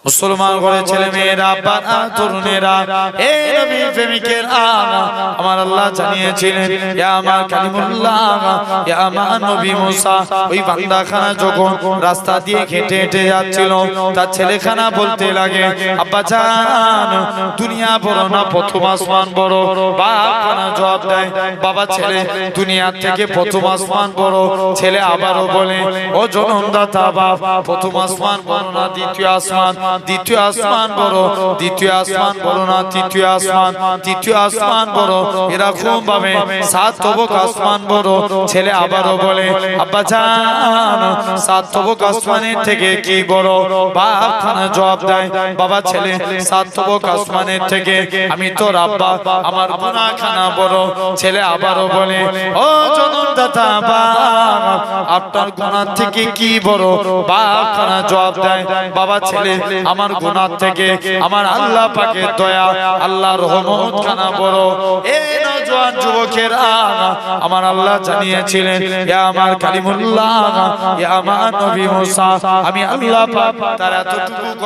মুসলমান ঘরে ছেলে মেয়েরা, বাবা তরুণেরা, এই নবীর প্রেমিকেরা, আমার আল্লাহ জানিয়েছিলেন, ইয়া আমার কালিমুল্লাহ, ইয়া আমার নবী মুসা। ওই বান্দাখানা যখন রাস্তা দিয়ে হেঁটে হেঁটে যাচ্ছিল, তার ছেলেখানা বলতে লাগে, আব্বা জান, দুনিয়া বড় না প্রথম আসমান বড়? বাপখানা জবাব দেয়, বাবা ছেলে, দুনিয়ার থেকে প্রথম আসমান বড়। ছেলে আবারও বলে, ও জনমদাতা বাপ, প্রথম আসমান বড় না দ্বিতীয় আসমান? দ্বিতীয় আসমান বড়। দ্বিতীয় আসমান বড় না তৃতীয় আসমান? তৃতীয় আসমান বড়। এরকম ভাবে 7 তবক আসমান বড়। ছেলে আবারও বলে, আব্বা জান, 7 তবক আসমানের থেকে কি বড়? বাপ খানা জবাব দেয়, বাবা ছেলে, 7 তবক আসমানের থেকে আমি তোর আব্বা, আমার গুনাহ খানা বড়। ছেলে আবারও বলে, ও জনমদাতা বাপ, আপনার গুনাহ থেকে কি বড়? বাপ খানা জবাব দেয়, বাবা ছেলে, আমার গুনাহ থেকে আমার আল্লাহ পাকের দয়া, আল্লাহর রহমত খানা বড়। এই নওজোয়ান যুবকেরা, আমার আল্লাহ জানিয়েছিলেন, ইয়া আমার কালিমুল্লাহ, ইয়া আমার নবী মুসা, আমি আল্লাহ পাক তার এতটুকু